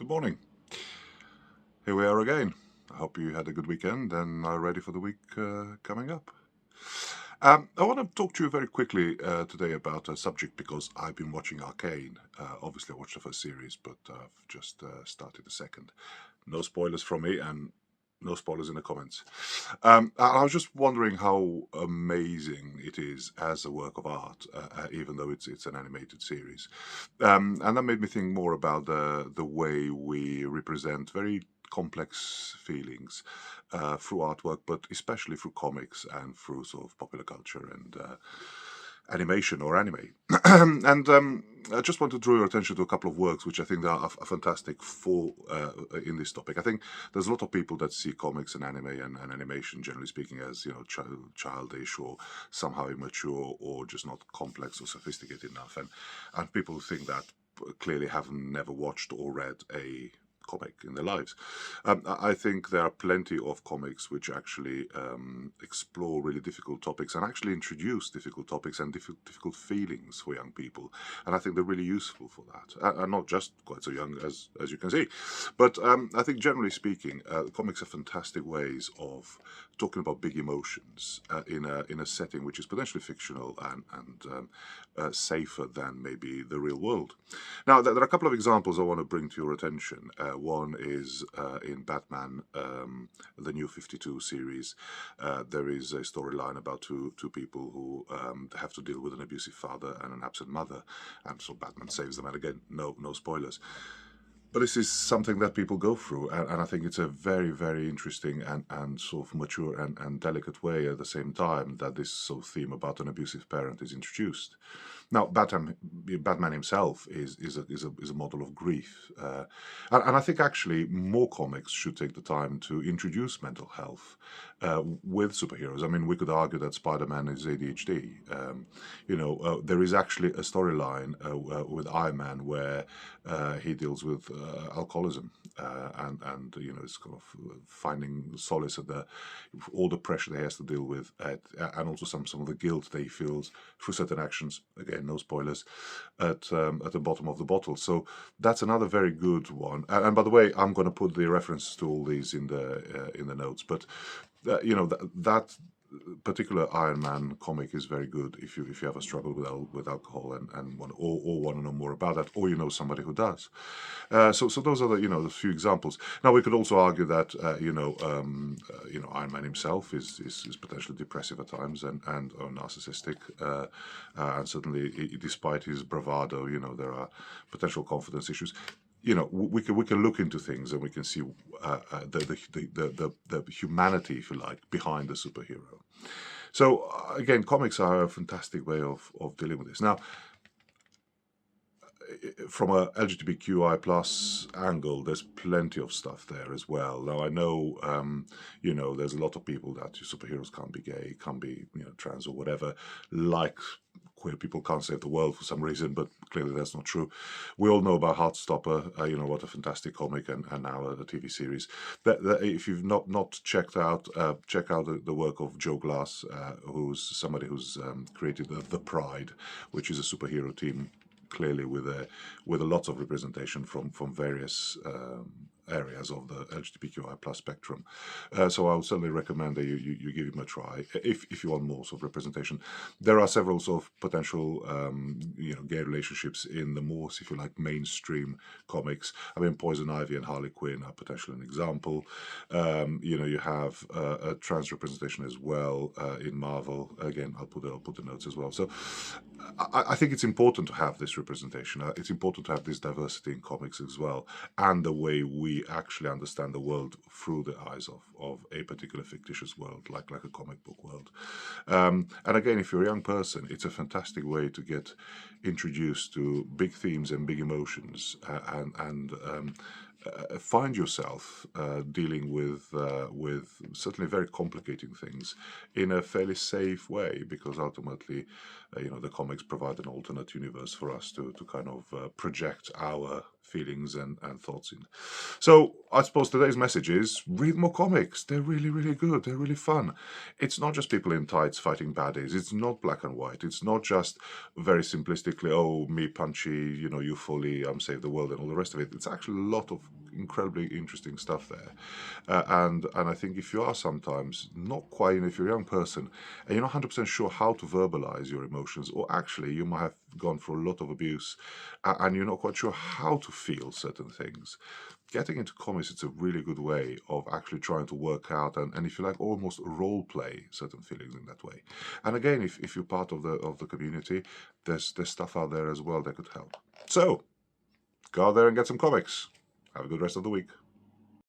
Good morning. Here we are again. I hope you had a good weekend and are ready for the week coming up. I want to talk to you very quickly today about a subject because I've been watching Arcane. Obviously, I watched the first series, but I've just started the second. No spoilers from me and no spoilers in the comments. I was just wondering how amazing it is as a work of art, even though it's an animated series. And that made me think more about the way we represent very complex feelings through artwork, but especially through comics and through sort of popular culture and animation or anime. And I just want to draw your attention to a couple of works which I think are fantastic for in this topic. I think there's a lot of people that see comics and anime and animation, generally speaking, as childish or somehow immature or just not complex or sophisticated enough, and people think that clearly have never watched or read a comic in their lives. I think there are plenty of comics which actually explore really difficult topics and actually introduce difficult topics and difficult feelings for young people. And I think they're really useful for that. And not just quite so young as you can see. But I think generally speaking, comics are fantastic ways of talking about big emotions in a setting which is potentially fictional and safer than maybe the real world. Now, there are a couple of examples I want to bring to your attention. One is in Batman, the new 52 series. There is a storyline about two people who have to deal with an abusive father and an absent mother, and so Batman saves them. And again, no spoilers. But this is something that people go through, and I think it's a very, very interesting and sort of mature and delicate way at the same time that this sort of theme about an abusive parent is introduced. Now, Batman himself is a model of grief, and I think actually more comics should take the time to introduce mental health with superheroes. I mean, we could argue that Spider-Man is ADHD. There is actually a storyline with IronMan where he deals with alcoholism, and it's kind of finding solace at all the pressure that he has to deal with, and also some of the guilt that he feels through certain actions. Again, no spoilers at the bottom of the bottle. So that's another very good one. And by the way, I'm going to put the references to all these in the notes. But that particular Iron Man comic is very good if you have a struggle with alcohol and want to know more about that, or you know somebody who does. So those are the few examples. Now we could also argue that Iron Man himself is potentially depressive at times and or narcissistic, and certainly despite his bravado, there are potential confidence issues. We can look into things and we can see the humanity, if you like, behind the superhero. So again, comics are a fantastic way of dealing with this. Now, from a LGBTQI plus angle, there's plenty of stuff there as well. Now I know, there's a lot of people that superheroes can't be gay, can't be trans or whatever, like queer people can't save the world for some reason, but clearly that's not true. We all know about Heartstopper, what a fantastic comic and now a TV series. If you've not checked out, check out the work of Joe Glass, who's somebody who's created the Pride, which is a superhero team, clearly with a lot of representation from various areas of the LGBTQI plus spectrum. So I would certainly recommend that you give him a try if you want more sort of representation. There are several sort of potential gay relationships in the more, if you like, mainstream comics. I mean, Poison Ivy and Harley Quinn are potentially an example. You have a trans representation as well in Marvel. Again, I'll put the notes as well. So I think it's important to have this representation. It's important to have this diversity in comics as well, and the way we actually understand the world through the eyes of a particular fictitious world, like a comic book world. And again, if you're a young person, it's a fantastic way to get introduced to big themes and big emotions, and find yourself dealing with certainly very complicating things in a fairly safe way, because ultimately, the comics provide an alternate universe for us to kind of project our feelings and thoughts in. So I suppose today's message is read more comics. They're really, really good. They're really fun. It's not just people in tights fighting baddies. It's not black and white. It's not just very simplistically, oh, me punchy, you fully, save the world and all the rest of it. It's actually a lot of incredibly interesting stuff there. And I think if you are sometimes not quite, if you're a young person and you're not 100% sure how to verbalize your emotions, or actually you might have gone through a lot of abuse and you're not quite sure how to feel certain things, getting into comics, it's a really good way of actually trying to work out and if you like, almost role play certain feelings in that way. And again, if you're part of the community, there's stuff out there as well that could help. So go out there and get some comics. Have a good rest of the week.